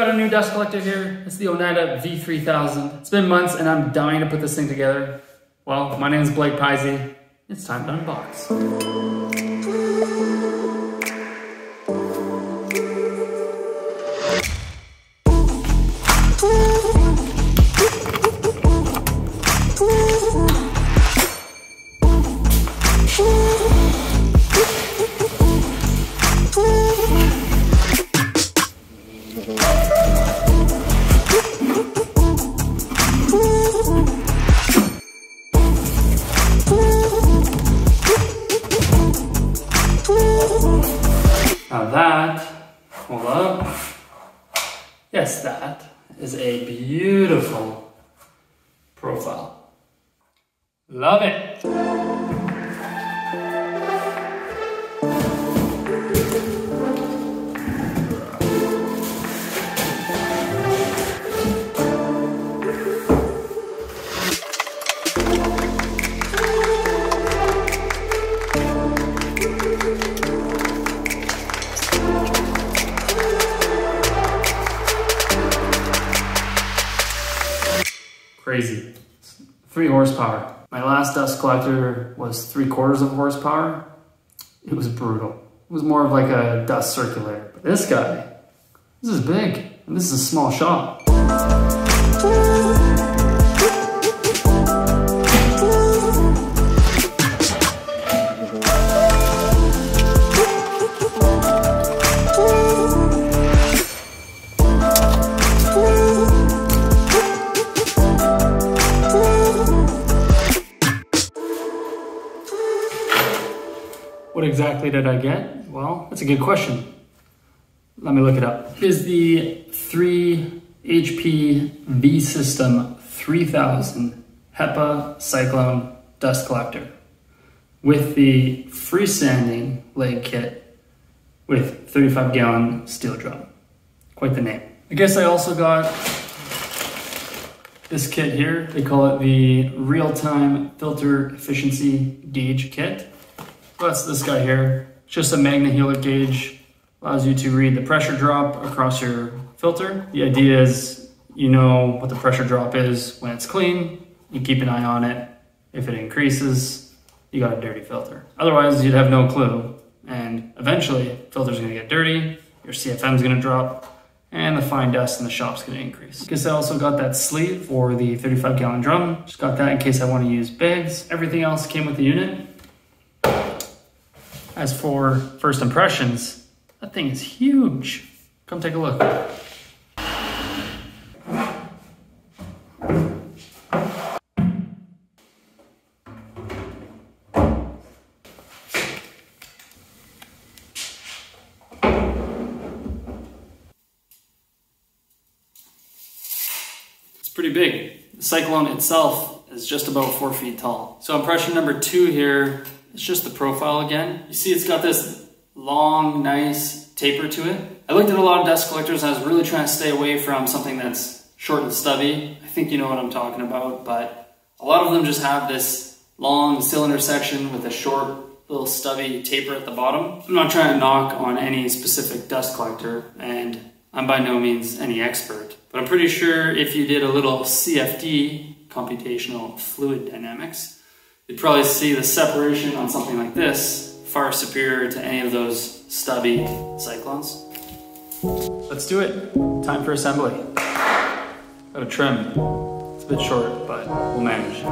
got a new dust collector here. It's the Oneida V3000. It's been months and I'm dying to put this thing together. Well, my name is Blake Pisey. It's time to unbox. Now that, hold up. Yes, that is a beautiful profile. Love it. Crazy. 3 horsepower. My last dust collector was 3/4 of horsepower. It was brutal. It was more of like a dust circulator. But this guy, this is big, and this is a small shop. What exactly did I get? Well, that's a good question. Let me look it up. Here's the 3 HP V-System 3000 HEPA Cyclone dust collector with the freestanding leg kit with 35-gallon steel drum. Quite the name. I guess I also got this kit here. They call it the Real-Time Filter Efficiency Gauge Kit. That's this guy here. It's just a Magnehelic gauge. Allows you to read the pressure drop across your filter. The idea is you know what the pressure drop is when it's clean. You keep an eye on it. If it increases, you got a dirty filter. Otherwise, you'd have no clue. And eventually, filter's gonna get dirty, your CFM's gonna drop, and the fine dust in the shop's gonna increase. I guess I also got that sleeve for the 35-gallon drum. Just got that in case I wanna use bags. Everything else came with the unit. As for first impressions, that thing is huge. Come take a look. It's pretty big. The Cyclone itself is just about 4 feet tall. So impression number 2 here, it's just the profile again. You see it's got this long, nice taper to it. I looked at a lot of dust collectors and I was really trying to stay away from something that's short and stubby. I think you know what I'm talking about, but a lot of them just have this long cylinder section with a short little stubby taper at the bottom. I'm not trying to knock on any specific dust collector, and I'm by no means any expert, but I'm pretty sure if you did a little CFD, computational fluid dynamics, you'd probably see the separation on something like this far superior to any of those stubby Cyclones. Let's do it. Time for assembly. Got a trim. It's a bit short, but we'll manage.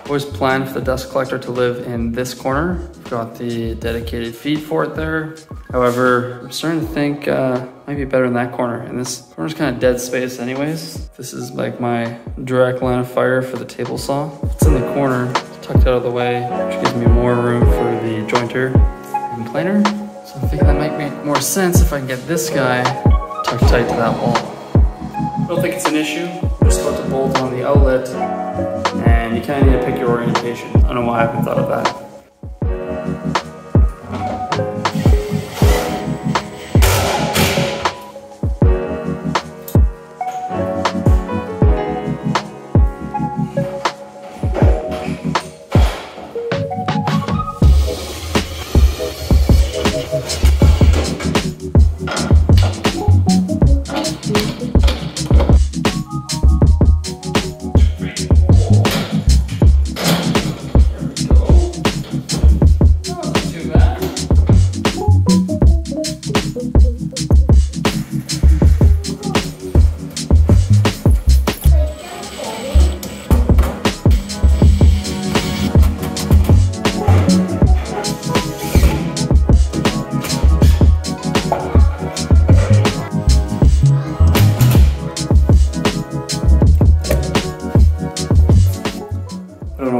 Always planned for the dust collector to live in this corner. Got the dedicated feed for it there. However, I'm starting to think might be better in that corner. And this corner's kind of dead space anyways. This is like my direct line of fire for the table saw. It's in the corner, tucked out of the way, which gives me more room for the jointer and planer. So I'm thinking that might make more sense if I can get this guy tucked tight to that wall. I don't think it's an issue. Just about to bolt on the outlet, and you kind of need to pick your orientation. I don't know why I haven't thought of that.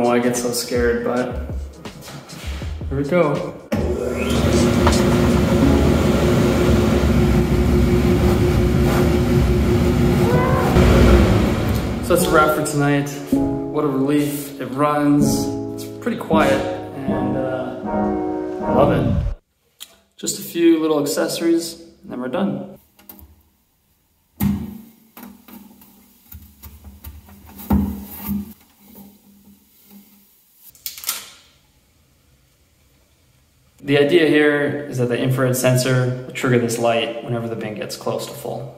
I get so scared, but here we go. So that's a wrap for tonight. What a relief. It runs. It's pretty quiet, and I love it. Just a few little accessories, and then we're done. The idea here is that the infrared sensor will trigger this light whenever the bin gets close to full.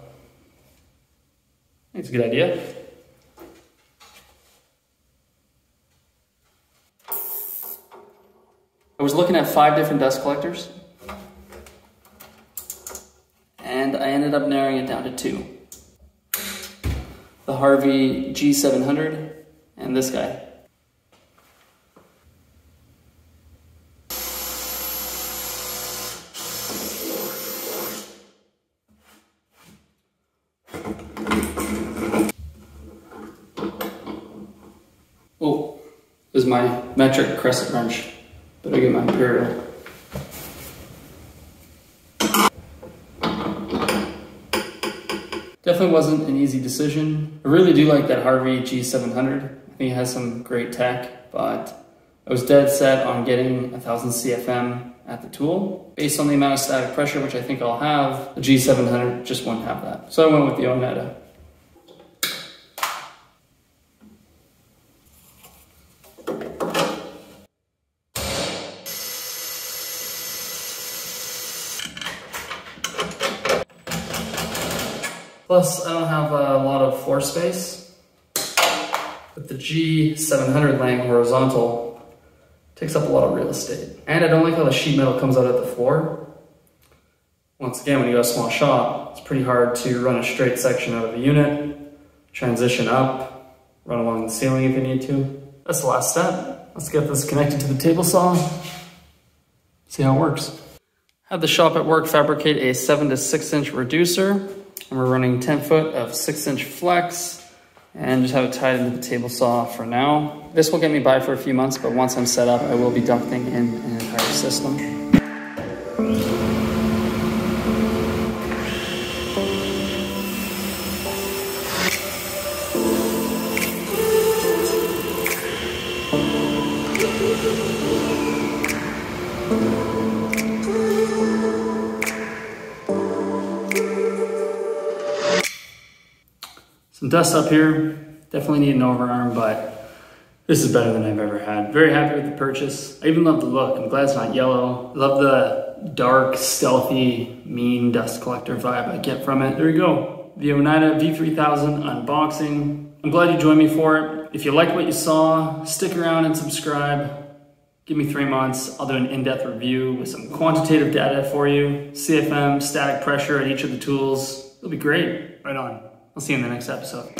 I think it's a good idea. I was looking at 5 different dust collectors, and I ended up narrowing it down to 2. The Harvey G700 and this guy. Oh, this is my metric crescent wrench. Better get my Imperial. Definitely wasn't an easy decision. I really do like that Harvey G700. I think it has some great tech, but I was dead set on getting 1000 CFM at the tool. Based on the amount of static pressure, which I think I'll have, the G700 just won't have that. So I went with the Onetta. Plus, I don't have a lot of floor space, but the G700 laying horizontal takes up a lot of real estate. And I don't like how the sheet metal comes out at the floor. Once again, when you got a small shop, it's pretty hard to run a straight section out of the unit, transition up, run along the ceiling if you need to. That's the last step. Let's get this connected to the table saw, see how it works. Had the shop at work fabricate a 7 to 6 inch reducer. And we're running 10 foot of 6-inch flex and just have it tied into the table saw for now. This will get me by for a few months, but once I'm set up, I will be ducting in an entire system. Some dust up here, definitely need an overarm, but this is better than I've ever had. Very happy with the purchase. I even love the look. I'm glad it's not yellow. I love the dark, stealthy, mean dust collector vibe I get from it. There you go. The Onetta V3000 unboxing. I'm glad you joined me for it. If you liked what you saw, stick around and subscribe. Give me 3 months. I'll do an in-depth review with some quantitative data for you. CFM, static pressure at each of the tools. It'll be great. Right on. I'll see you in the next episode.